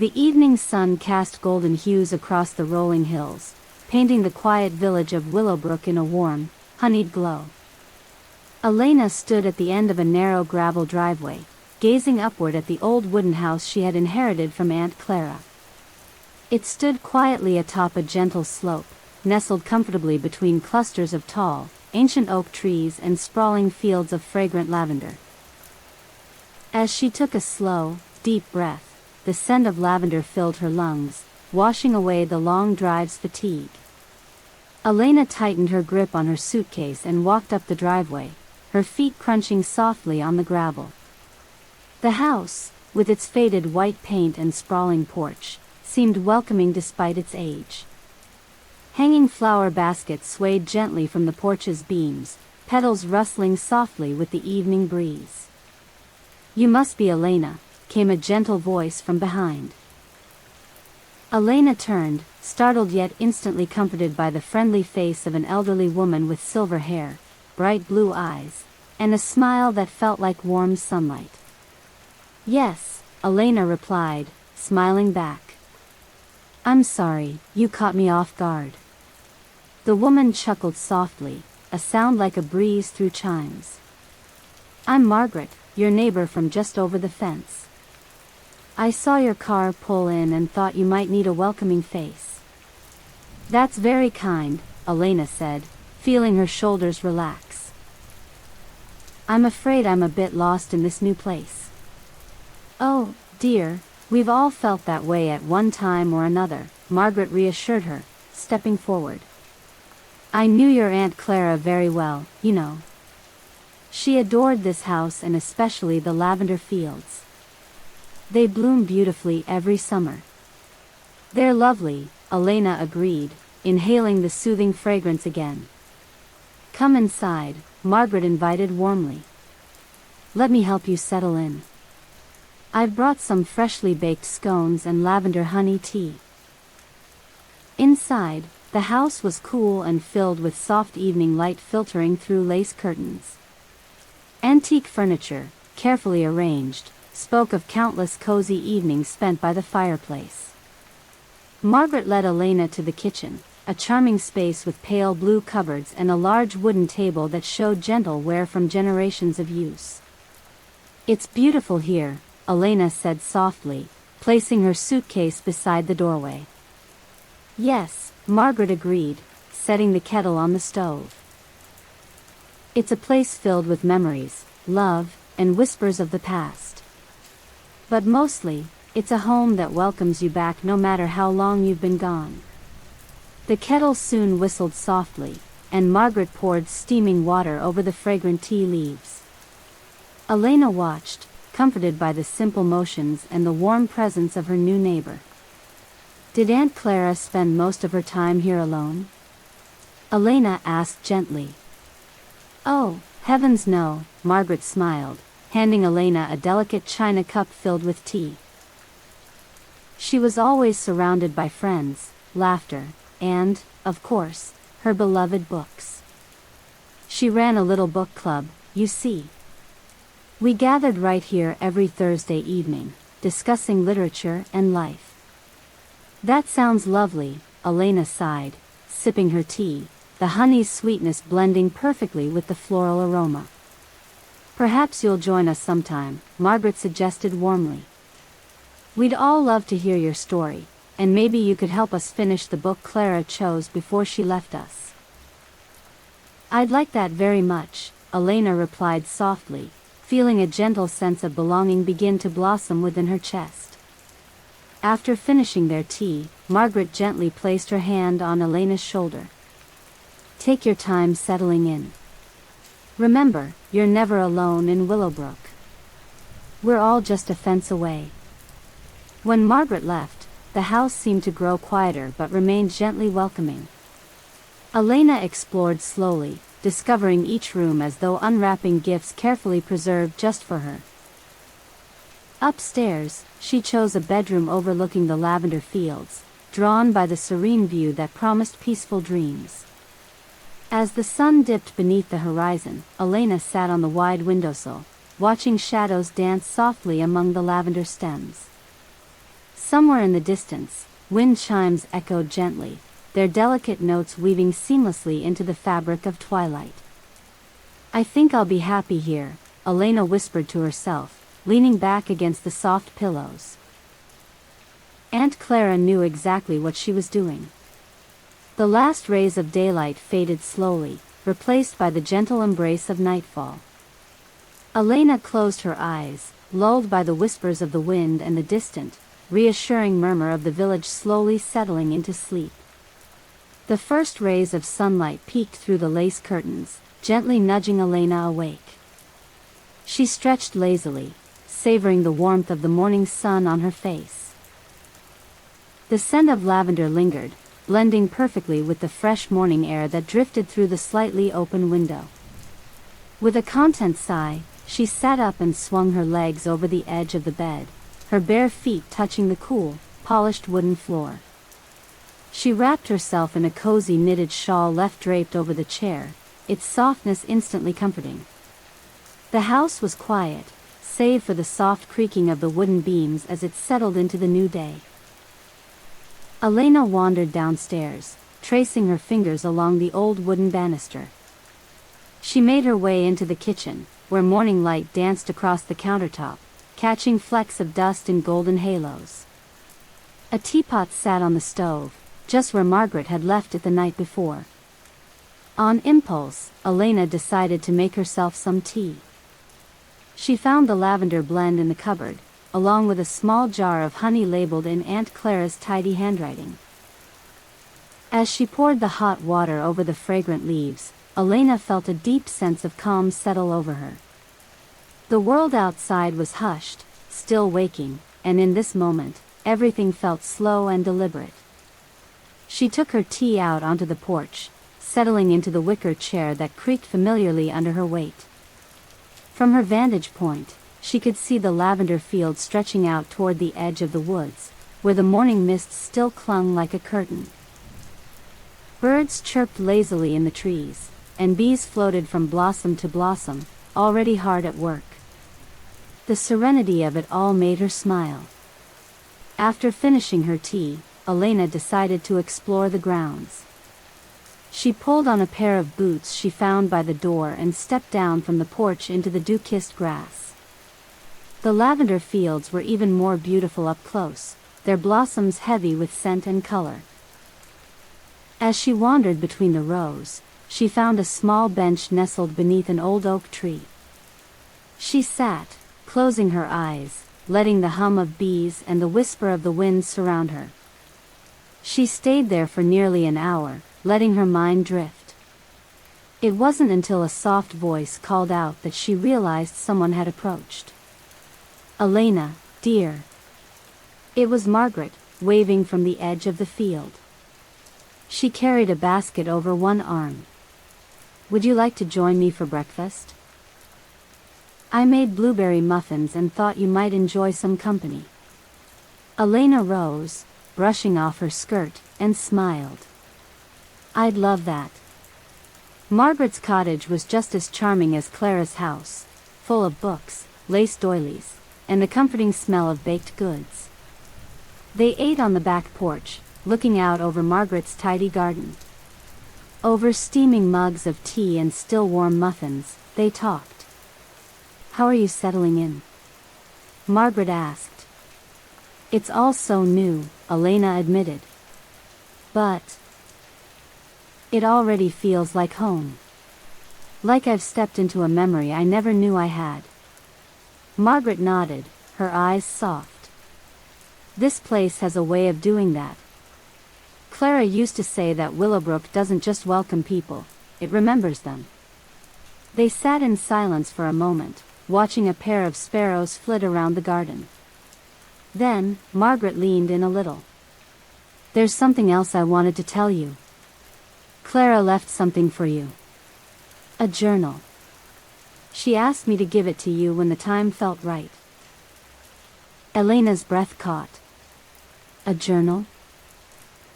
The evening sun cast golden hues across the rolling hills, painting the quiet village of Willowbrook in a warm, honeyed glow. Elena stood at the end of a narrow gravel driveway, gazing upward at the old wooden house she had inherited from Aunt Clara. It stood quietly atop a gentle slope, nestled comfortably between clusters of tall, ancient oak trees and sprawling fields of fragrant lavender. As she took a slow, deep breath, the scent of lavender filled her lungs, washing away the long drive's fatigue. Elena tightened her grip on her suitcase and walked up the driveway, her feet crunching softly on the gravel. The house, with its faded white paint and sprawling porch, seemed welcoming despite its age. Hanging flower baskets swayed gently from the porch's beams, petals rustling softly with the evening breeze. "You must be Elena," came a gentle voice from behind. Elena turned, startled yet instantly comforted by the friendly face of an elderly woman with silver hair, bright blue eyes, and a smile that felt like warm sunlight. "Yes," Elena replied, smiling back. "I'm sorry, you caught me off guard." The woman chuckled softly, a sound like a breeze through chimes. "I'm Margaret, your neighbor from just over the fence. I saw your car pull in and thought you might need a welcoming face." "That's very kind," Elena said, feeling her shoulders relax. "I'm afraid I'm a bit lost in this new place." "Oh, dear, we've all felt that way at one time or another," Margaret reassured her, stepping forward. "I knew your Aunt Clara very well, you know. She adored this house and especially the lavender fields. They bloom beautifully every summer." "They're lovely," Elena agreed, inhaling the soothing fragrance again. "Come inside," Margaret invited warmly. "Let me help you settle in. I've brought some freshly baked scones and lavender honey tea." Inside, the house was cool and filled with soft evening light filtering through lace curtains. Antique furniture, carefully arranged, spoke of countless cozy evenings spent by the fireplace. Margaret led Elena to the kitchen, a charming space with pale blue cupboards and a large wooden table that showed gentle wear from generations of use. "It's beautiful here," Elena said softly, placing her suitcase beside the doorway. "Yes," Margaret agreed, setting the kettle on the stove. "It's a place filled with memories, love, and whispers of the past. But mostly, it's a home that welcomes you back no matter how long you've been gone." The kettle soon whistled softly, and Margaret poured steaming water over the fragrant tea leaves. Elena watched, comforted by the simple motions and the warm presence of her new neighbor. "Did Aunt Clara spend most of her time here alone?" Elena asked gently. "Oh, heavens no," Margaret smiled, handing Elena a delicate china cup filled with tea. "She was always surrounded by friends, laughter, and, of course, her beloved books. She ran a little book club, you see. We gathered right here every Thursday evening, discussing literature and life." "That sounds lovely," Elena sighed, sipping her tea, the honey's sweetness blending perfectly with the floral aroma. "Perhaps you'll join us sometime," Margaret suggested warmly. "We'd all love to hear your story, and maybe you could help us finish the book Clara chose before she left us." "I'd like that very much," Elena replied softly, feeling a gentle sense of belonging begin to blossom within her chest. After finishing their tea, Margaret gently placed her hand on Elena's shoulder. "Take your time settling in. Remember, you're never alone in Willowbrook. We're all just a fence away." When Margaret left, the house seemed to grow quieter but remained gently welcoming. Elena explored slowly, discovering each room as though unwrapping gifts carefully preserved just for her. Upstairs, she chose a bedroom overlooking the lavender fields, drawn by the serene view that promised peaceful dreams. As the sun dipped beneath the horizon, Elena sat on the wide windowsill, watching shadows dance softly among the lavender stems. Somewhere in the distance, wind chimes echoed gently, their delicate notes weaving seamlessly into the fabric of twilight. "I think I'll be happy here," Elena whispered to herself, leaning back against the soft pillows. Aunt Clara knew exactly what she was doing. The last rays of daylight faded slowly, replaced by the gentle embrace of nightfall. Elena closed her eyes, lulled by the whispers of the wind and the distant, reassuring murmur of the village slowly settling into sleep. The first rays of sunlight peeked through the lace curtains, gently nudging Elena awake. She stretched lazily, savoring the warmth of the morning sun on her face. The scent of lavender lingered, blending perfectly with the fresh morning air that drifted through the slightly open window. With a content sigh, she sat up and swung her legs over the edge of the bed, her bare feet touching the cool, polished wooden floor. She wrapped herself in a cozy knitted shawl left draped over the chair, its softness instantly comforting. The house was quiet, save for the soft creaking of the wooden beams as it settled into the new day. Elena wandered downstairs, tracing her fingers along the old wooden banister. She made her way into the kitchen, where morning light danced across the countertop, catching flecks of dust in golden halos. A teapot sat on the stove, just where Margaret had left it the night before. On impulse, Elena decided to make herself some tea. She found the lavender blend in the cupboard, along with a small jar of honey labeled in Aunt Clara's tidy handwriting. As she poured the hot water over the fragrant leaves, Elena felt a deep sense of calm settle over her. The world outside was hushed, still waking, and in this moment, everything felt slow and deliberate. She took her tea out onto the porch, settling into the wicker chair that creaked familiarly under her weight. From her vantage point, she could see the lavender field stretching out toward the edge of the woods, where the morning mist still clung like a curtain. Birds chirped lazily in the trees, and bees floated from blossom to blossom, already hard at work. The serenity of it all made her smile. After finishing her tea, Elena decided to explore the grounds. She pulled on a pair of boots she found by the door and stepped down from the porch into the dew-kissed grass. The lavender fields were even more beautiful up close, their blossoms heavy with scent and color. As she wandered between the rows, she found a small bench nestled beneath an old oak tree. She sat, closing her eyes, letting the hum of bees and the whisper of the wind surround her. She stayed there for nearly an hour, letting her mind drift. It wasn't until a soft voice called out that she realized someone had approached. "Elena, dear." It was Margaret, waving from the edge of the field. She carried a basket over one arm. "Would you like to join me for breakfast? I made blueberry muffins and thought you might enjoy some company." Elena rose, brushing off her skirt, and smiled. "I'd love that." Margaret's cottage was just as charming as Clara's house, full of books, lace doilies, and the comforting smell of baked goods. They ate on the back porch, looking out over Margaret's tidy garden. Over steaming mugs of tea and still warm muffins, they talked. "How are you settling in?" Margaret asked. "It's all so new," Elena admitted. "But it already feels like home. Like I've stepped into a memory I never knew I had." Margaret nodded, her eyes soft. "This place has a way of doing that. Clara used to say that Willowbrook doesn't just welcome people, it remembers them." They sat in silence for a moment, watching a pair of sparrows flit around the garden. Then, Margaret leaned in a little. "There's something else I wanted to tell you. Clara left something for you. A journal. She asked me to give it to you when the time felt right." Elena's breath caught. "A journal?"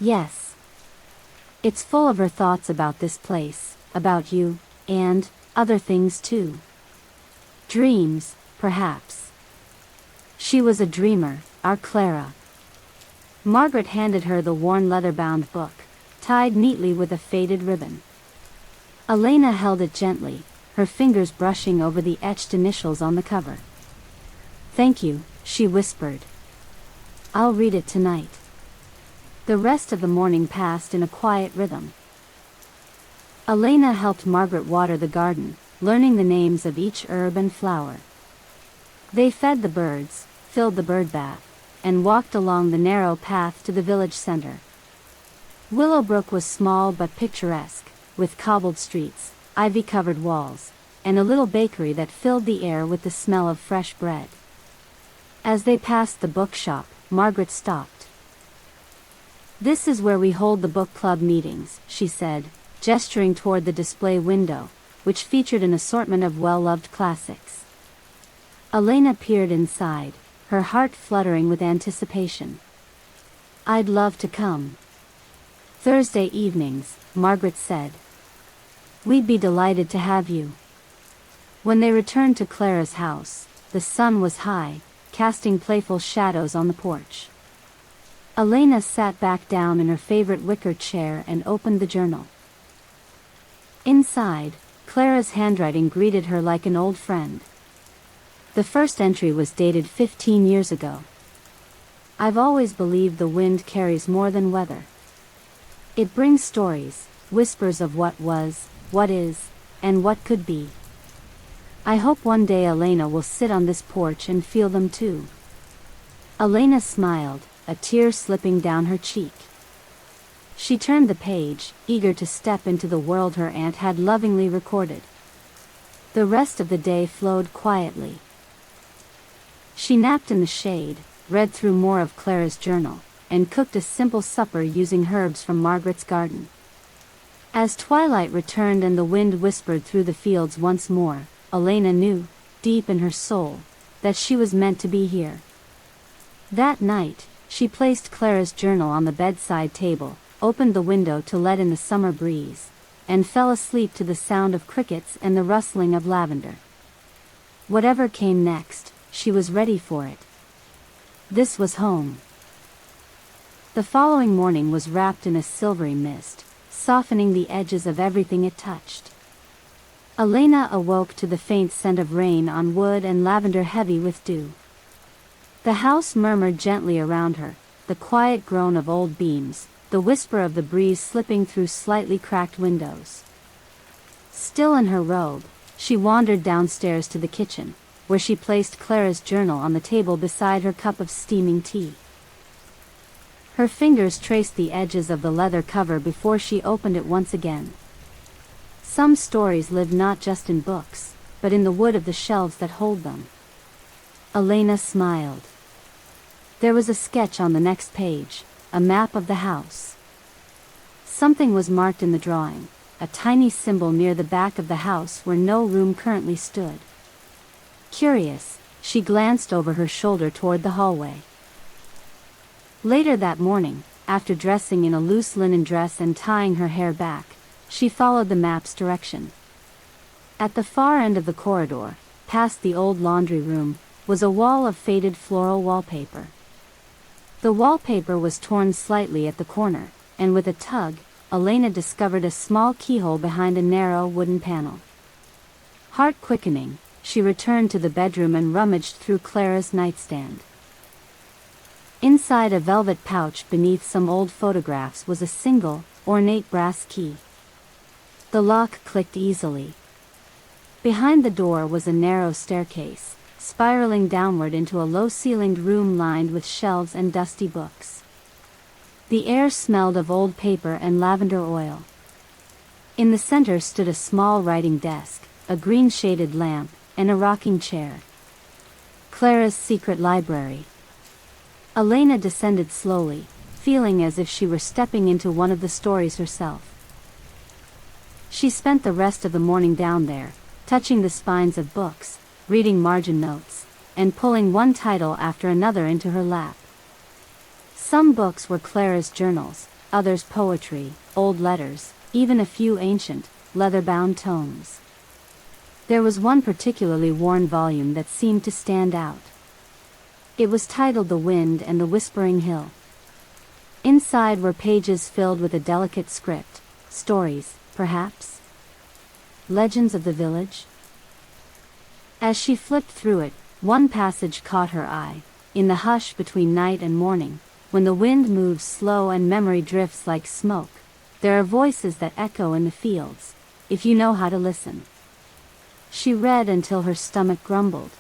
"Yes. It's full of her thoughts about this place, about you, and other things too. Dreams, perhaps. She was a dreamer, our Clara." Margaret handed her the worn leather-bound book, tied neatly with a faded ribbon. Elena held it gently, her fingers brushing over the etched initials on the cover. "Thank you," she whispered. "I'll read it tonight." The rest of the morning passed in a quiet rhythm. Elena helped Margaret water the garden, learning the names of each herb and flower. They fed the birds, filled the bird bath, and walked along the narrow path to the village center. Willowbrook was small but picturesque, with cobbled streets, ivy-covered walls, and a little bakery that filled the air with the smell of fresh bread. As they passed the bookshop, Margaret stopped. "This is where we hold the book club meetings," she said, gesturing toward the display window, which featured an assortment of well-loved classics. Elena peered inside, her heart fluttering with anticipation. "I'd love to come." "Thursday evenings," Margaret said. "We'd be delighted to have you." When they returned to Clara's house, the sun was high, casting playful shadows on the porch. Elena sat back down in her favorite wicker chair and opened the journal. Inside, Clara's handwriting greeted her like an old friend. The first entry was dated 15 years ago. "I've always believed the wind carries more than weather. It brings stories, whispers of what was, what is, and what could be. I hope one day Elena will sit on this porch and feel them too." Elena smiled, a tear slipping down her cheek. She turned the page, eager to step into the world her aunt had lovingly recorded. The rest of the day flowed quietly. She napped in the shade, read through more of Clara's journal, and cooked a simple supper using herbs from Margaret's garden. As twilight returned and the wind whispered through the fields once more, Elena knew, deep in her soul, that she was meant to be here. That night, she placed Clara's journal on the bedside table, opened the window to let in the summer breeze, and fell asleep to the sound of crickets and the rustling of lavender. Whatever came next, she was ready for it. This was home. The following morning was wrapped in a silvery mist, softening the edges of everything it touched. Elena awoke to the faint scent of rain on wood and lavender heavy with dew. The house murmured gently around her, the quiet groan of old beams, the whisper of the breeze slipping through slightly cracked windows. Still in her robe, she wandered downstairs to the kitchen, where she placed Clara's journal on the table beside her cup of steaming tea. Her fingers traced the edges of the leather cover before she opened it once again. Some stories live not just in books, but in the wood of the shelves that hold them. Elena smiled. There was a sketch on the next page, a map of the house. Something was marked in the drawing, a tiny symbol near the back of the house where no room currently stood. Curious, she glanced over her shoulder toward the hallway. Later that morning, after dressing in a loose linen dress and tying her hair back, she followed the map's direction. At the far end of the corridor, past the old laundry room, was a wall of faded floral wallpaper. The wallpaper was torn slightly at the corner, and with a tug, Elena discovered a small keyhole behind a narrow wooden panel. Heart quickening, she returned to the bedroom and rummaged through Clara's nightstand. Inside a velvet pouch beneath some old photographs was a single, ornate brass key. The lock clicked easily. Behind the door was a narrow staircase, spiraling downward into a low-ceilinged room lined with shelves and dusty books. The air smelled of old paper and lavender oil. In the center stood a small writing desk, a green-shaded lamp, and a rocking chair. Clara's secret library. Elena descended slowly, feeling as if she were stepping into one of the stories herself. She spent the rest of the morning down there, touching the spines of books, reading margin notes, and pulling one title after another into her lap. Some books were Clara's journals, others poetry, old letters, even a few ancient, leather-bound tomes. There was one particularly worn volume that seemed to stand out. It was titled The Wind and the Whispering Hill. Inside were pages filled with a delicate script. Stories, perhaps? Legends of the village? As she flipped through it, one passage caught her eye. In the hush between night and morning, when the wind moves slow and memory drifts like smoke, there are voices that echo in the fields, if you know how to listen. She read until her stomach grumbled.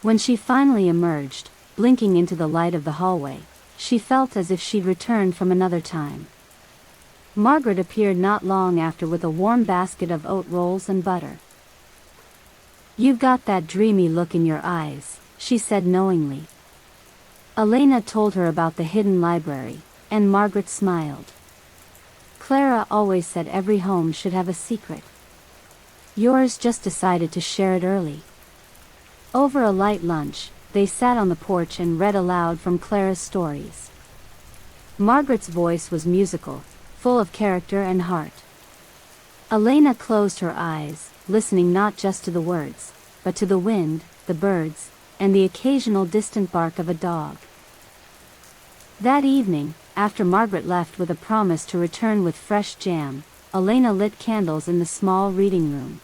When she finally emerged, blinking into the light of the hallway, she felt as if she'd returned from another time. Margaret appeared not long after with a warm basket of oat rolls and butter. "You've got that dreamy look in your eyes," she said knowingly. Elena told her about the hidden library, and Margaret smiled. Clara always said every home should have a secret. Yours just decided to share it early. Over a light lunch, they sat on the porch and read aloud from Clara's stories. Margaret's voice was musical, full of character and heart. Elena closed her eyes, listening not just to the words, but to the wind, the birds, and the occasional distant bark of a dog. That evening, after Margaret left with a promise to return with fresh jam, Elena lit candles in the small reading room.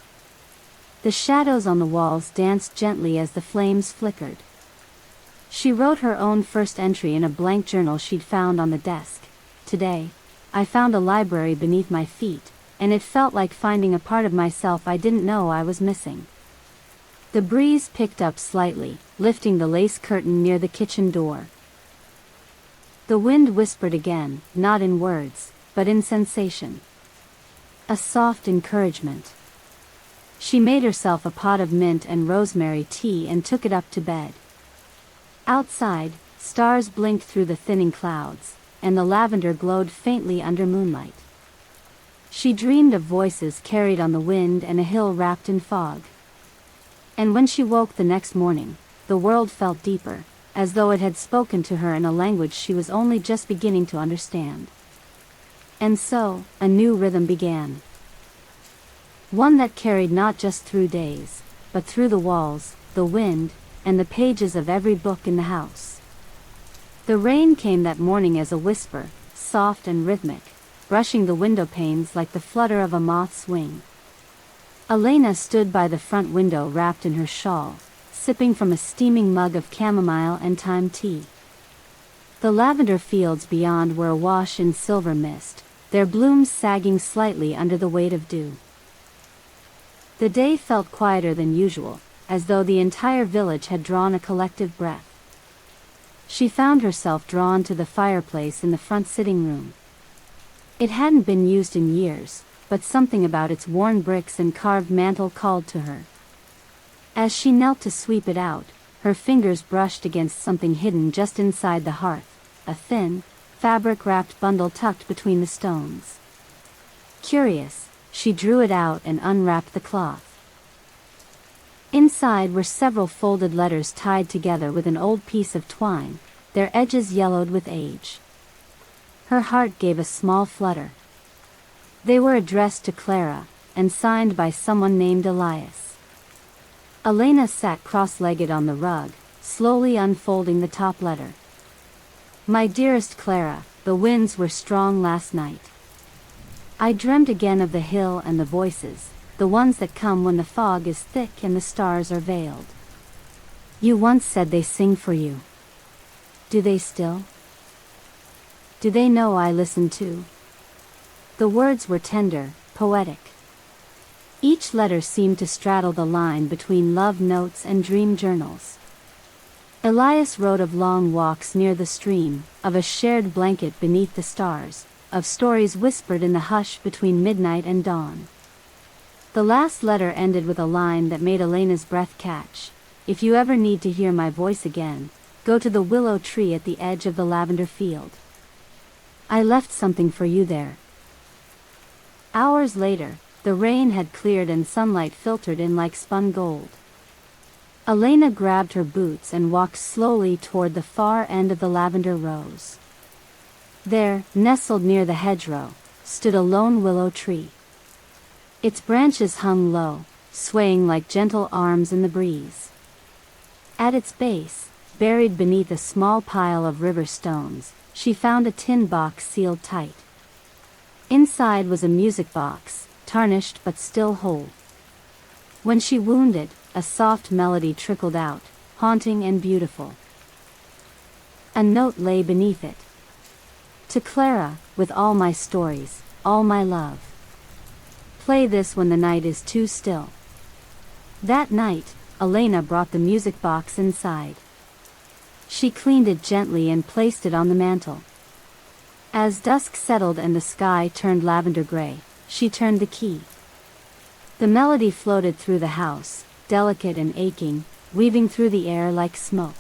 The shadows on the walls danced gently as the flames flickered. She wrote her own first entry in a blank journal she'd found on the desk. "Today, I found a library beneath my feet, and it felt like finding a part of myself I didn't know I was missing." The breeze picked up slightly, lifting the lace curtain near the kitchen door. The wind whispered again, not in words, but in sensation. A soft encouragement. She made herself a pot of mint and rosemary tea and took it up to bed. Outside, stars blinked through the thinning clouds, and the lavender glowed faintly under moonlight. She dreamed of voices carried on the wind and a hill wrapped in fog. And when she woke the next morning, the world felt deeper, as though it had spoken to her in a language she was only just beginning to understand. And so, a new rhythm began. One that carried not just through days, but through the walls, the wind, and the pages of every book in the house. The rain came that morning as a whisper, soft and rhythmic, brushing the window panes like the flutter of a moth's wing. Elena stood by the front window wrapped in her shawl, sipping from a steaming mug of chamomile and thyme tea. The lavender fields beyond were awash in silver mist, their blooms sagging slightly under the weight of dew. The day felt quieter than usual, as though the entire village had drawn a collective breath. She found herself drawn to the fireplace in the front sitting room. It hadn't been used in years, but something about its worn bricks and carved mantel called to her. As she knelt to sweep it out, her fingers brushed against something hidden just inside the hearth, a thin, fabric-wrapped bundle tucked between the stones. Curious, she drew it out and unwrapped the cloth. Inside were several folded letters tied together with an old piece of twine, their edges yellowed with age. Her heart gave a small flutter. They were addressed to Clara, and signed by someone named Elias. Elena sat cross-legged on the rug, slowly unfolding the top letter. "My dearest Clara, the winds were strong last night. I dreamt again of the hill and the voices, the ones that come when the fog is thick and the stars are veiled. You once said they sing for you. Do they still? Do they know I listen too?" The words were tender, poetic. Each letter seemed to straddle the line between love notes and dream journals. Elias wrote of long walks near the stream, of a shared blanket beneath the stars, of stories whispered in the hush between midnight and dawn. The last letter ended with a line that made Elena's breath catch. "If you ever need to hear my voice again, go to the willow tree at the edge of the lavender field. I left something for you there." Hours later, the rain had cleared and sunlight filtered in like spun gold. Elena grabbed her boots and walked slowly toward the far end of the lavender rows. There, nestled near the hedgerow, stood a lone willow tree. Its branches hung low, swaying like gentle arms in the breeze. At its base, buried beneath a small pile of river stones, she found a tin box sealed tight. Inside was a music box, tarnished but still whole. When she wound it, a soft melody trickled out, haunting and beautiful. A note lay beneath it. To Clara, with all my stories, all my love. Play this when the night is too still. That night, Elena brought the music box inside. She cleaned it gently and placed it on the mantel. As dusk settled and the sky turned lavender gray, she turned the key. The melody floated through the house, delicate and aching, weaving through the air like smoke.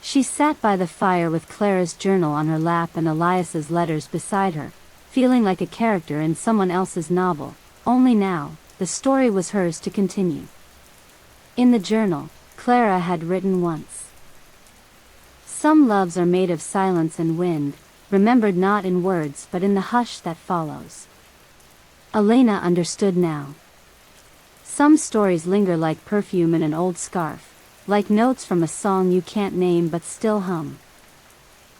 She sat by the fire with Clara's journal on her lap and Elias's letters beside her, feeling like a character in someone else's novel, only now, the story was hers to continue. In the journal, Clara had written once. Some loves are made of silence and wind, remembered not in words but in the hush that follows. Elena understood now. Some stories linger like perfume in an old scarf, like notes from a song you can't name but still hum.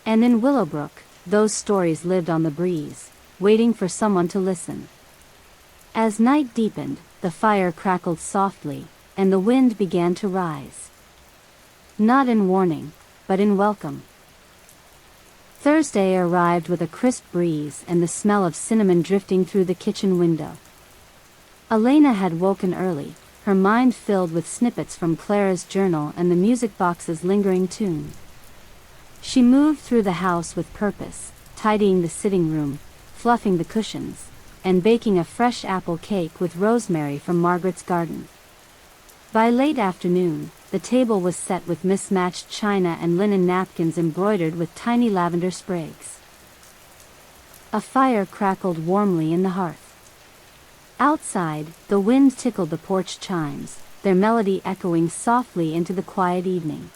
And in Willowbrook, those stories lived on the breeze, waiting for someone to listen. As night deepened, the fire crackled softly, and the wind began to rise. Not in warning, but in welcome. Thursday arrived with a crisp breeze and the smell of cinnamon drifting through the kitchen window. Elena had woken early, her mind filled with snippets from Clara's journal and the music box's lingering tune. She moved through the house with purpose, tidying the sitting room, fluffing the cushions, and baking a fresh apple cake with rosemary from Margaret's garden. By late afternoon, the table was set with mismatched china and linen napkins embroidered with tiny lavender sprigs. A fire crackled warmly in the hearth. Outside, the wind tickled the porch chimes, their melody echoing softly into the quiet evening.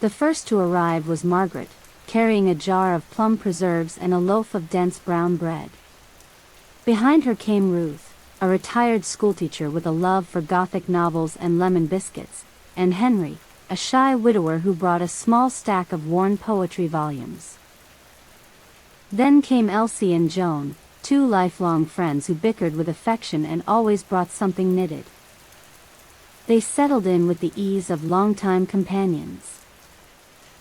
The first to arrive was Margaret, carrying a jar of plum preserves and a loaf of dense brown bread. Behind her came Ruth, a retired schoolteacher with a love for Gothic novels and lemon biscuits, and Henry, a shy widower who brought a small stack of worn poetry volumes. Then came Elsie and Joan, two lifelong friends who bickered with affection and always brought something knitted. They settled in with the ease of longtime companions.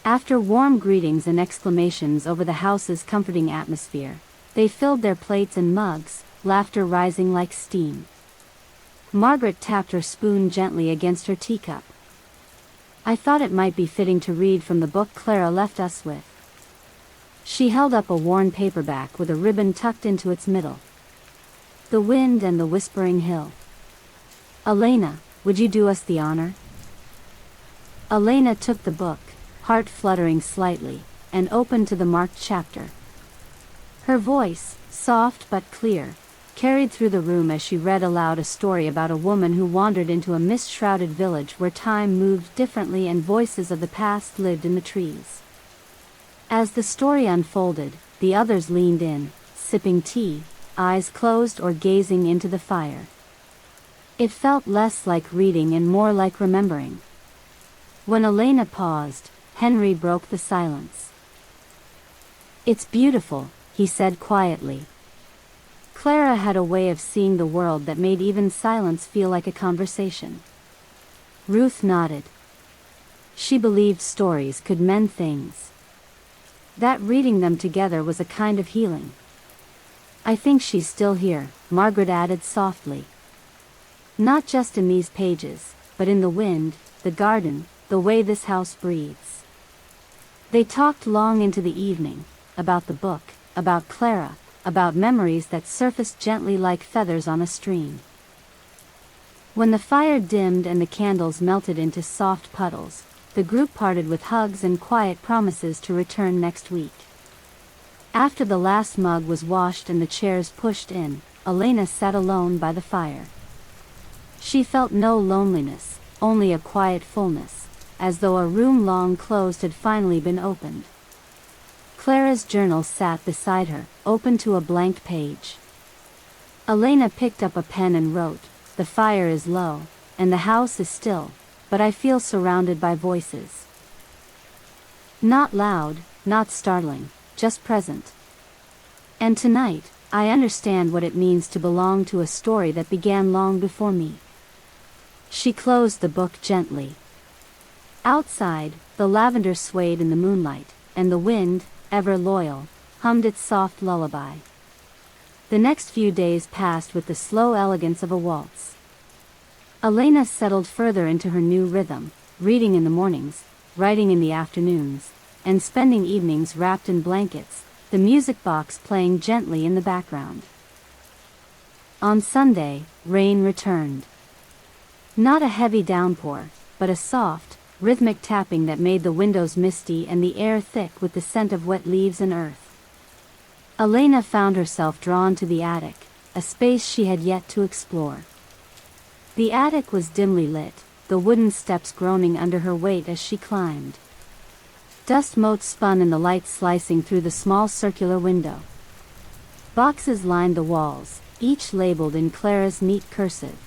After warm greetings and exclamations over the house's comforting atmosphere, they filled their plates and mugs, laughter rising like steam. Margaret tapped her spoon gently against her teacup. I thought it might be fitting to read from the book Clara left us with. She held up a worn paperback with a ribbon tucked into its middle. The Wind and the Whispering Hill. Elena, would you do us the honor? Elena took the book, heart fluttering slightly, and opened to the marked chapter. Her voice, soft but clear, carried through the room as she read aloud a story about a woman who wandered into a mist-shrouded village where time moved differently and voices of the past lived in the trees. As the story unfolded, the others leaned in, sipping tea, eyes closed or gazing into the fire. It felt less like reading and more like remembering. When Elena paused, Henry broke the silence. It's beautiful, he said quietly. Clara had a way of seeing the world that made even silence feel like a conversation. Ruth nodded. She believed stories could mend things. That reading them together was a kind of healing. I think she's still here, Margaret added softly. Not just in these pages, but in the wind, the garden, the way this house breathes. They talked long into the evening, about the book, about Clara, about memories that surfaced gently like feathers on a stream. When the fire dimmed and the candles melted into soft puddles, the group parted with hugs and quiet promises to return next week. After the last mug was washed and the chairs pushed in, Elena sat alone by the fire. She felt no loneliness, only a quiet fullness, as though a room long closed had finally been opened. Clara's journal sat beside her, open to a blank page. Elena picked up a pen and wrote, "The fire is low, and the house is still, but I feel surrounded by voices." Not loud, not startling, just present. And tonight, I understand what it means to belong to a story that began long before me. She closed the book gently. Outside, the lavender swayed in the moonlight, and the wind, ever loyal, hummed its soft lullaby. The next few days passed with the slow elegance of a waltz. Elena settled further into her new rhythm, reading in the mornings, writing in the afternoons, and spending evenings wrapped in blankets, the music box playing gently in the background. On Sunday, rain returned. Not a heavy downpour, but a soft, rhythmic tapping that made the windows misty and the air thick with the scent of wet leaves and earth. Elena found herself drawn to the attic, a space she had yet to explore. The attic was dimly lit, the wooden steps groaning under her weight as she climbed. Dust motes spun in the light slicing through the small circular window. Boxes lined the walls, each labeled in Clara's neat cursive.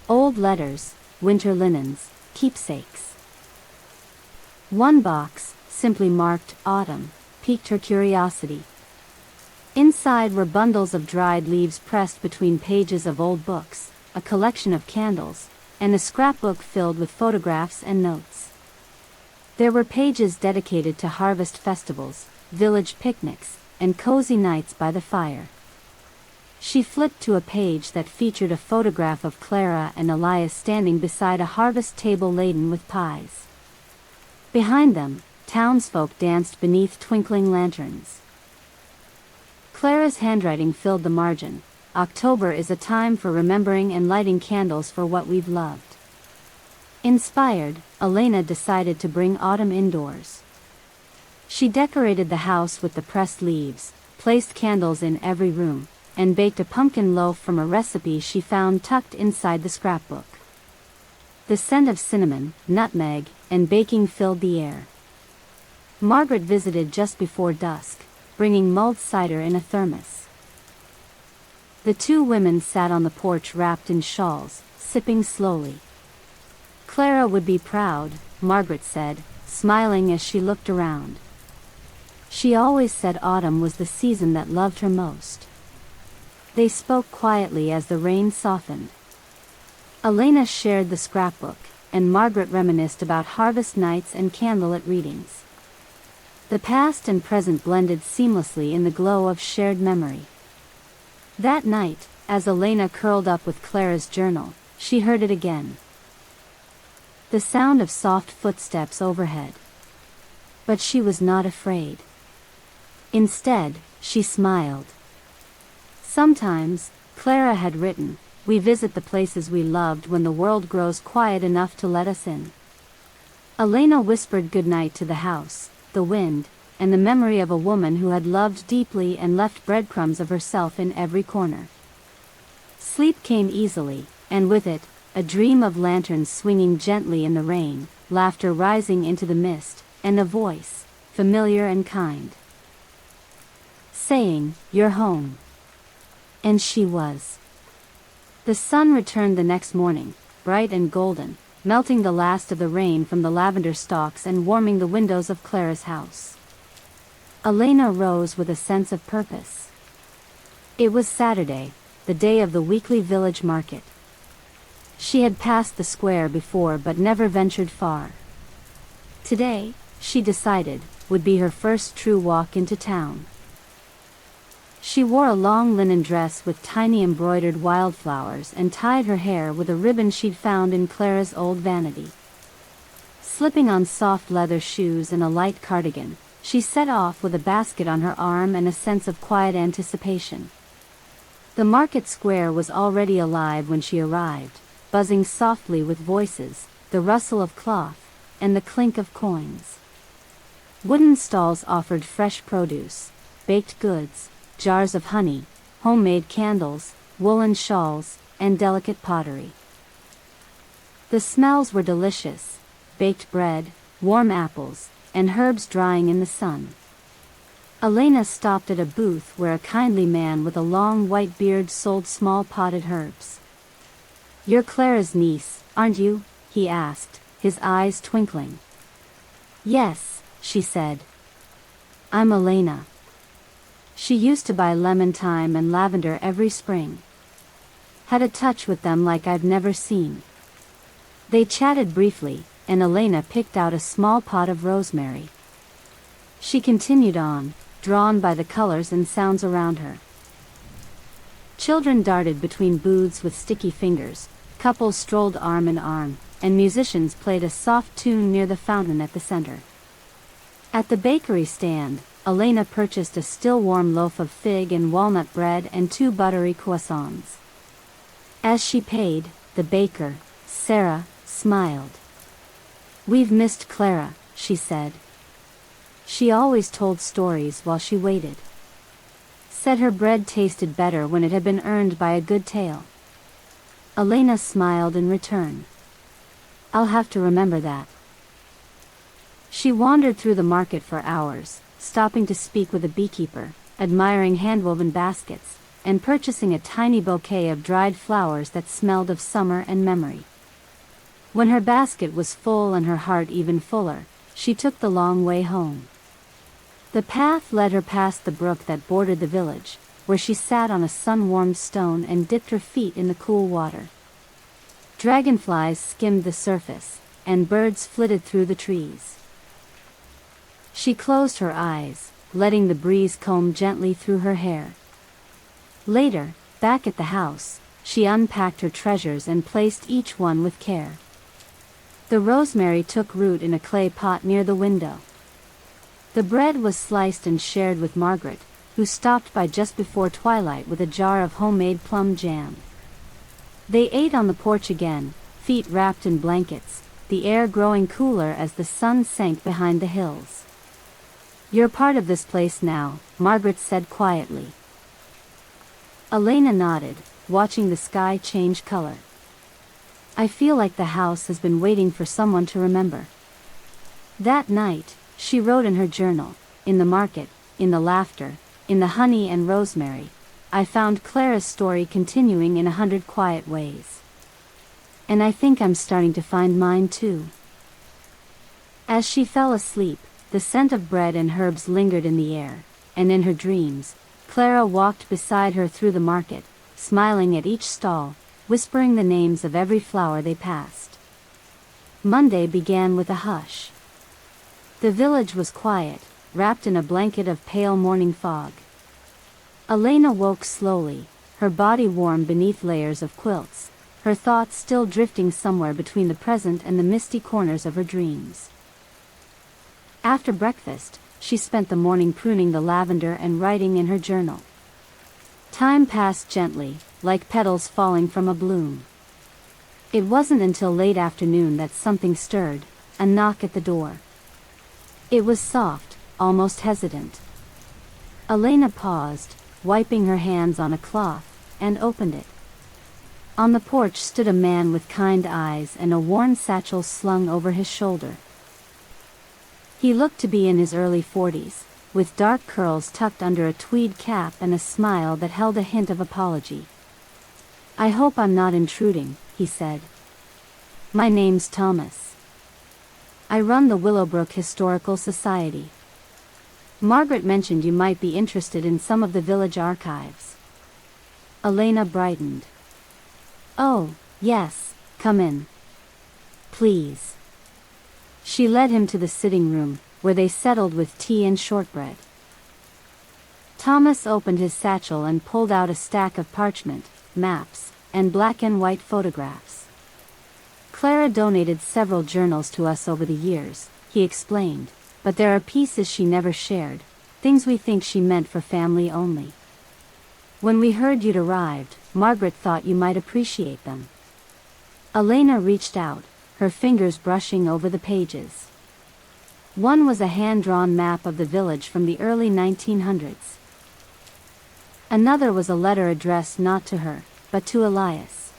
Old letters, winter linens, keepsakes. One box, simply marked Autumn, piqued her curiosity. Inside were bundles of dried leaves pressed between pages of old books, a collection of candles, and a scrapbook filled with photographs and notes. There were pages dedicated to harvest festivals, village picnics, and cozy nights by the fire. She flipped to a page that featured a photograph of Clara and Elias standing beside a harvest table laden with pies. Behind them, townsfolk danced beneath twinkling lanterns. Clara's handwriting filled the margin. October is a time for remembering and lighting candles for what we've loved. Inspired, Elena decided to bring autumn indoors. She decorated the house with the pressed leaves, placed candles in every room, and baked a pumpkin loaf from a recipe she found tucked inside the scrapbook. The scent of cinnamon, nutmeg, and baking filled the air. Margaret visited just before dusk, bringing mulled cider in a thermos. The two women sat on the porch wrapped in shawls, sipping slowly. Clara would be proud, Margaret said, smiling as she looked around. She always said autumn was the season that loved her most. They spoke quietly as the rain softened. Elena shared the scrapbook, and Margaret reminisced about harvest nights and candlelit readings. The past and present blended seamlessly in the glow of shared memory. That night, as Elena curled up with Clara's journal, she heard it again. The sound of soft footsteps overhead. But she was not afraid. Instead, she smiled. Sometimes, Clara had written, we visit the places we loved when the world grows quiet enough to let us in. Elena whispered goodnight to the house, the wind, and the memory of a woman who had loved deeply and left breadcrumbs of herself in every corner. Sleep came easily, and with it, a dream of lanterns swinging gently in the rain, laughter rising into the mist, and a voice, familiar and kind, saying, "You're home." And she was. The sun returned the next morning, bright and golden, melting the last of the rain from the lavender stalks and warming the windows of Clara's house. Elena rose with a sense of purpose. It was Saturday, the day of the weekly village market. She had passed the square before but never ventured far. Today, she decided, would be her first true walk into town. She wore a long linen dress with tiny embroidered wildflowers and tied her hair with a ribbon she'd found in Clara's old vanity. Slipping on soft leather shoes and a light cardigan, she set off with a basket on her arm and a sense of quiet anticipation. The market square was already alive when she arrived, buzzing softly with voices, the rustle of cloth, and the clink of coins. Wooden stalls offered fresh produce, baked goods, jars of honey, homemade candles, woolen shawls, and delicate pottery. The smells were delicious: baked bread, warm apples, and herbs drying in the sun. Elena stopped at a booth where a kindly man with a long white beard sold small potted herbs. "You're Clara's niece, aren't you?" he asked, his eyes twinkling. "Yes," she said. I'm Elena. She used to buy lemon thyme and lavender every spring. Had a touch with them like I've never seen. They chatted briefly, and Elena picked out a small pot of rosemary. She continued on, drawn by the colors and sounds around her. Children darted between booths with sticky fingers, couples strolled arm in arm, and musicians played a soft tune near the fountain at the center. At the bakery stand, Elena purchased a still warm loaf of fig and walnut bread and 2 buttery croissants. As she paid, the baker, Sarah, smiled. We've missed Clara, she said. She always told stories while she waited. Said her bread tasted better when it had been earned by a good tale. Elena smiled in return. I'll have to remember that. She wandered through the market for hours, stopping to speak with a beekeeper, admiring hand-woven baskets, and purchasing a tiny bouquet of dried flowers that smelled of summer and memory. When her basket was full and her heart even fuller, she took the long way home. The path led her past the brook that bordered the village, where she sat on a sun-warmed stone and dipped her feet in the cool water. Dragonflies skimmed the surface, and birds flitted through the trees. She closed her eyes, letting the breeze comb gently through her hair. Later, back at the house, she unpacked her treasures and placed each one with care. The rosemary took root in a clay pot near the window. The bread was sliced and shared with Margaret, who stopped by just before twilight with a jar of homemade plum jam. They ate on the porch again, feet wrapped in blankets, the air growing cooler as the sun sank behind the hills. You're part of this place now, Margaret said quietly. Elena nodded, watching the sky change color. I feel like the house has been waiting for someone to remember. That night, she wrote in her journal, in the market, in the laughter, in the honey and rosemary, I found Clara's story continuing in 100 quiet ways. And I think I'm starting to find mine too. As she fell asleep, the scent of bread and herbs lingered in the air, and in her dreams, Clara walked beside her through the market, smiling at each stall, whispering the names of every flower they passed. Monday began with a hush. The village was quiet, wrapped in a blanket of pale morning fog. Elena woke slowly, her body warm beneath layers of quilts, her thoughts still drifting somewhere between the present and the misty corners of her dreams. After breakfast, she spent the morning pruning the lavender and writing in her journal. Time passed gently, like petals falling from a bloom. It wasn't until late afternoon that something stirred, a knock at the door. It was soft, almost hesitant. Elena paused, wiping her hands on a cloth, and opened it. On the porch stood a man with kind eyes and a worn satchel slung over his shoulder. He looked to be in his early 40s, with dark curls tucked under a tweed cap and a smile that held a hint of apology. I hope I'm not intruding, he said. My name's Thomas. I run the Willowbrook Historical Society. Margaret mentioned you might be interested in some of the village archives. Elena brightened. Oh, yes, come in. Please. She led him to the sitting room, where they settled with tea and shortbread. Thomas opened his satchel and pulled out a stack of parchment, maps, and black and white photographs. Clara donated several journals to us over the years, he explained, but there are pieces she never shared, things we think she meant for family only. When we heard you'd arrived, Margaret thought you might appreciate them. Elena reached out, her fingers brushing over the pages. One was a hand-drawn map of the village from the early 1900s. Another was a letter addressed not to her, but to Elias.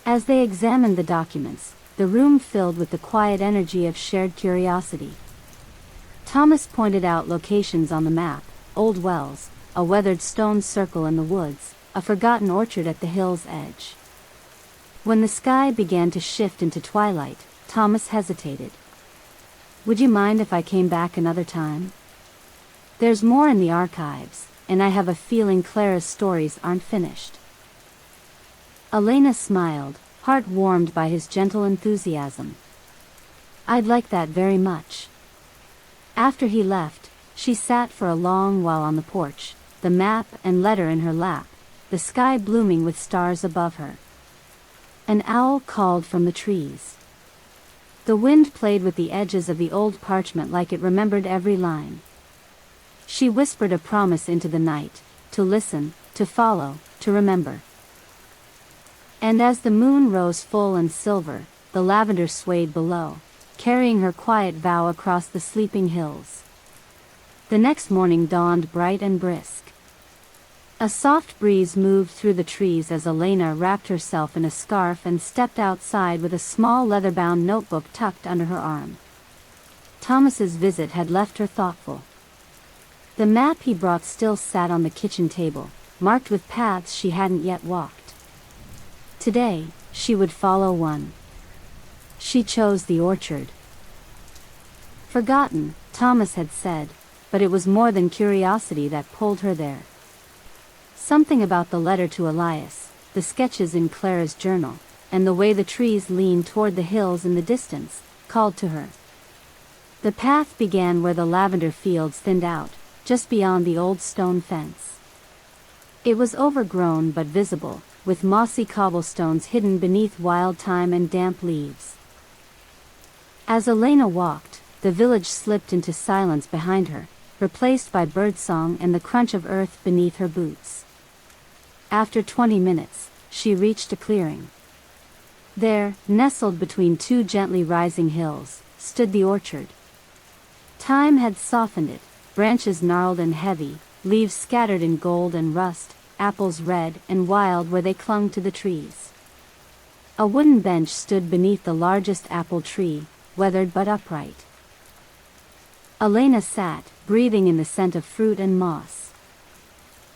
As they examined the documents, the room filled with the quiet energy of shared curiosity. Thomas pointed out locations on the map, old wells, a weathered stone circle in the woods, a forgotten orchard at the hill's edge. When the sky began to shift into twilight, Thomas hesitated. Would you mind if I came back another time? There's more in the archives, and I have a feeling Clara's stories aren't finished." Elena smiled, heart warmed by his gentle enthusiasm. "I'd like that very much." After he left, she sat for a long while on the porch, the map and letter in her lap, the sky blooming with stars above her. An owl called from the trees. The wind played with the edges of the old parchment like it remembered every line. She whispered a promise into the night, to listen, to follow, to remember. And as the moon rose full and silver, the lavender swayed below, carrying her quiet vow across the sleeping hills. The next morning dawned bright and brisk. A soft breeze moved through the trees as Elena wrapped herself in a scarf and stepped outside with a small leather-bound notebook tucked under her arm. Thomas's visit had left her thoughtful. The map he brought still sat on the kitchen table, marked with paths she hadn't yet walked. Today, she would follow one. She chose the orchard. Forgotten, Thomas had said, but it was more than curiosity that pulled her there. Something about the letter to Elias, the sketches in Clara's journal, and the way the trees leaned toward the hills in the distance, called to her. The path began where the lavender fields thinned out, just beyond the old stone fence. It was overgrown but visible, with mossy cobblestones hidden beneath wild thyme and damp leaves. As Elena walked, the village slipped into silence behind her, replaced by birdsong and the crunch of earth beneath her boots. After 20 minutes, she reached a clearing. There, nestled between two gently rising hills, stood the orchard. Time had softened it, branches gnarled and heavy, leaves scattered in gold and rust, apples red and wild where they clung to the trees. A wooden bench stood beneath the largest apple tree, weathered but upright. Elena sat, breathing in the scent of fruit and moss.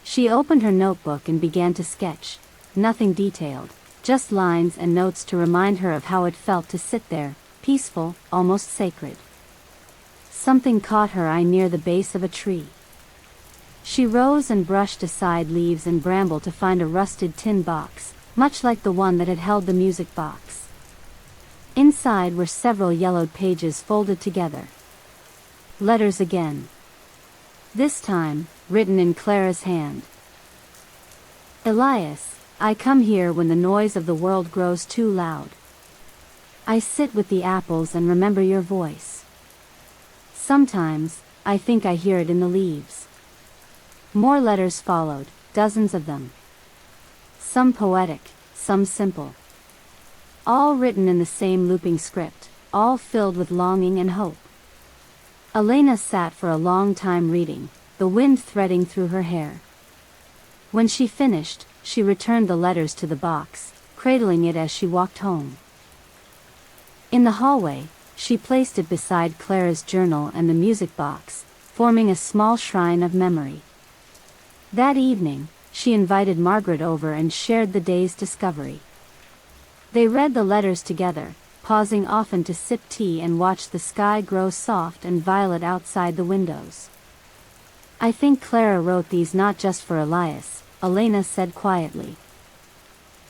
She opened her notebook and began to sketch, nothing detailed, just lines and notes to remind her of how it felt to sit there, peaceful, almost sacred. Something caught her eye near the base of a tree. She rose and brushed aside leaves and bramble to find a rusted tin box, much like the one that had held the music box. Inside were several yellowed pages folded together. Letters again. This time, written in Clara's hand. "Elias, I come here when the noise of the world grows too loud. I sit with the apples and remember your voice. Sometimes, I think I hear it in the leaves." More letters followed, dozens of them. Some poetic, some simple. All written in the same looping script, all filled with longing and hope. Elena sat for a long time reading, the wind threading through her hair. When she finished, she returned the letters to the box, cradling it as she walked home. In the hallway, she placed it beside Clara's journal and the music box, forming a small shrine of memory. That evening, she invited Margaret over and shared the day's discovery. They read the letters together, pausing often to sip tea and watch the sky grow soft and violet outside the windows. "I think Clara wrote these not just for Elias," Elena said quietly.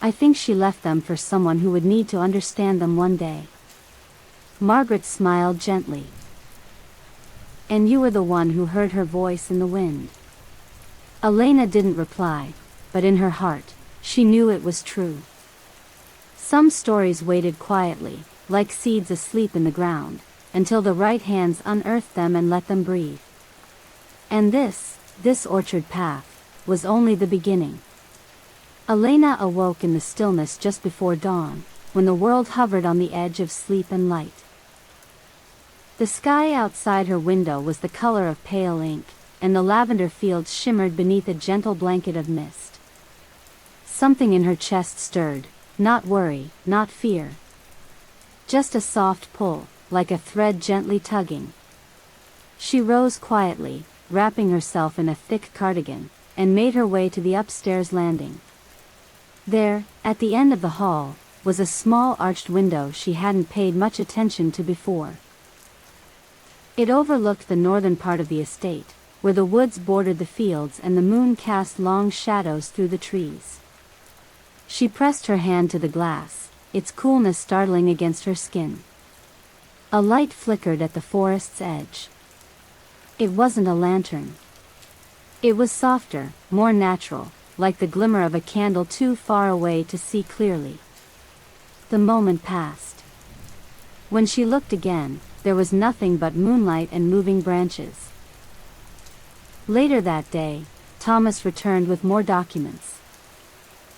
"I think she left them for someone who would need to understand them one day." Margaret smiled gently. "And you were the one who heard her voice in the wind." Elena didn't reply, but in her heart, she knew it was true. Some stories waited quietly, like seeds asleep in the ground, until the right hands unearthed them and let them breathe. And this orchard path, was only the beginning. Elena awoke in the stillness just before dawn, when the world hovered on the edge of sleep and light. The sky outside her window was the color of pale ink, and the lavender fields shimmered beneath a gentle blanket of mist. Something in her chest stirred, not worry, not fear. Just a soft pull, like a thread gently tugging. She rose quietly, wrapping herself in a thick cardigan, and made her way to the upstairs landing. There, at the end of the hall, was a small arched window she hadn't paid much attention to before. It overlooked the northern part of the estate, where the woods bordered the fields and the moon cast long shadows through the trees. She pressed her hand to the glass, its coolness startling against her skin. A light flickered at the forest's edge. It wasn't a lantern. It was softer, more natural, like the glimmer of a candle too far away to see clearly. The moment passed. When she looked again, there was nothing but moonlight and moving branches. Later that day, Thomas returned with more documents.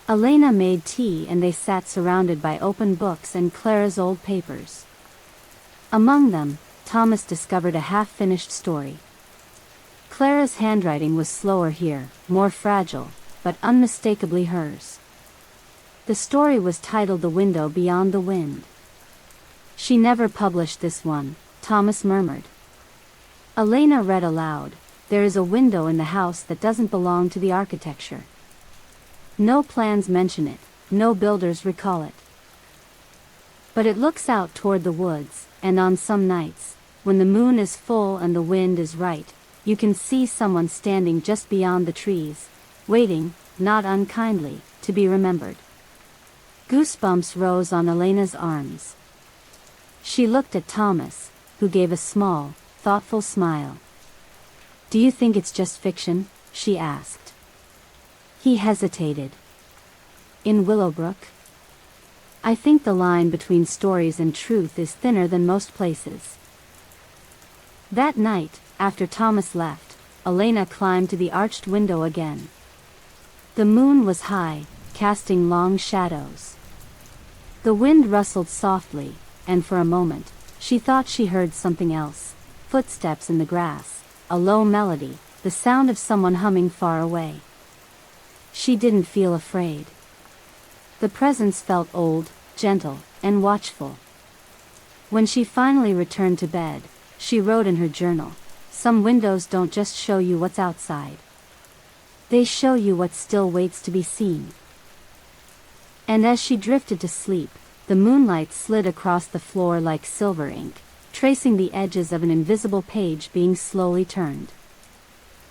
Elena made tea and they sat surrounded by open books and Clara's old papers. Among them, Thomas discovered a half-finished story. Clara's handwriting was slower here, more fragile, but unmistakably hers. The story was titled The Window Beyond the Wind. She never published this one, Thomas murmured. Elena read aloud, "There is a window in the house that doesn't belong to the architecture. No plans mention it, no builders recall it. But it looks out toward the woods, and on some nights, when the moon is full and the wind is right, you can see someone standing just beyond the trees, waiting, not unkindly, to be remembered." Goosebumps rose on Elena's arms. She looked at Thomas, who gave a small, thoughtful smile. "Do you think it's just fiction?" she asked. He hesitated. "In Willowbrook? I think the line between stories and truth is thinner than most places." That night, after Thomas left, Elena climbed to the arched window again. The moon was high, casting long shadows. The wind rustled softly, and for a moment, she thought she heard something else, footsteps in the grass, a low melody, the sound of someone humming far away. She didn't feel afraid. The presence felt old, gentle, and watchful. When she finally returned to bed, she wrote in her journal, "Some windows don't just show you what's outside. They show you what still waits to be seen." And as she drifted to sleep, the moonlight slid across the floor like silver ink, tracing the edges of an invisible page being slowly turned.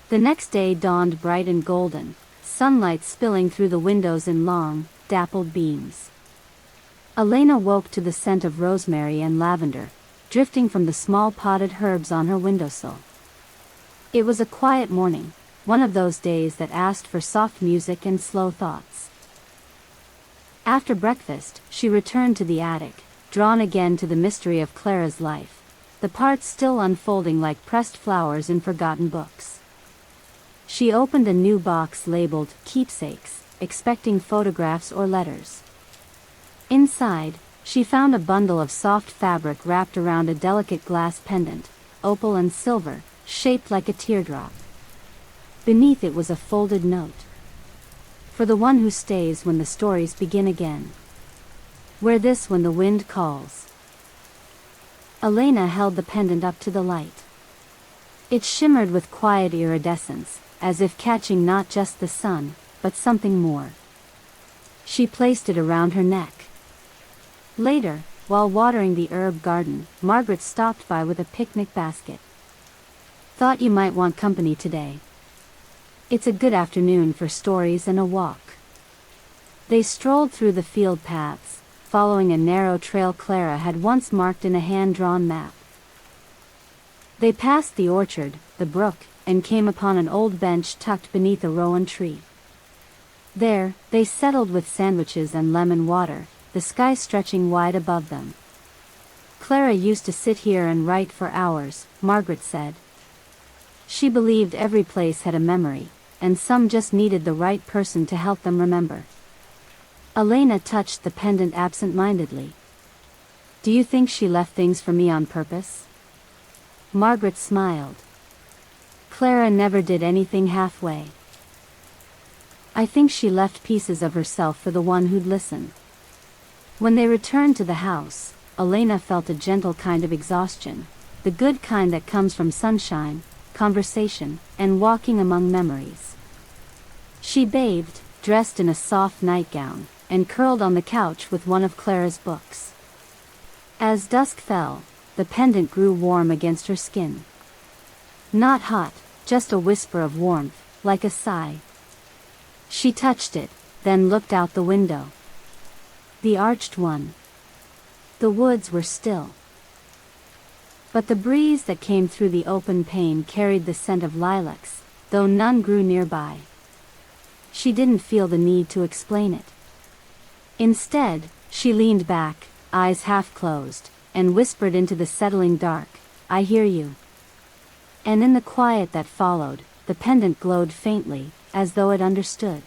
The next day dawned bright and golden, sunlight spilling through the windows in long, dappled beams. Elena woke to the scent of rosemary and lavender, drifting from the small potted herbs on her windowsill. It was a quiet morning, one of those days that asked for soft music and slow thoughts. After breakfast, she returned to the attic, drawn again to the mystery of Clara's life, the parts still unfolding like pressed flowers in forgotten books. She opened a new box labeled Keepsakes, expecting photographs or letters. Inside, she found a bundle of soft fabric wrapped around a delicate glass pendant, opal and silver, shaped like a teardrop. Beneath it was a folded note. "For the one who stays when the stories begin again. Wear this when the wind calls." Elena held the pendant up to the light. It shimmered with quiet iridescence, as if catching not just the sun, but something more. She placed it around her neck. Later, while watering the herb garden, Margaret stopped by with a picnic basket. "Thought you might want company today. It's a good afternoon for stories and a walk." They strolled through the field paths, following a narrow trail Clara had once marked in a hand-drawn map. They passed the orchard, the brook, and came upon an old bench tucked beneath a rowan tree. There, they settled with sandwiches and lemon water, the sky stretching wide above them. "Clara used to sit here and write for hours," Margaret said. She believed every place had a memory, and some just needed the right person to help them remember. Elena touched the pendant absent-mindedly. "Do you think she left things for me on purpose?" Margaret smiled. "Clara never did anything halfway. I think she left pieces of herself for the one who'd listen." When they returned to the house, Elena felt a gentle kind of exhaustion, the good kind that comes from sunshine, conversation, and walking among memories. She bathed, dressed in a soft nightgown, and curled on the couch with one of Clara's books. As dusk fell, the pendant grew warm against her skin. Not hot, just a whisper of warmth, like a sigh. She touched it, then looked out the window. The arched one. The woods were still. But the breeze that came through the open pane carried the scent of lilacs, though none grew nearby. She didn't feel the need to explain it. Instead, she leaned back, eyes half closed, and whispered into the settling dark, "I hear you." And in the quiet that followed, the pendant glowed faintly, as though it understood.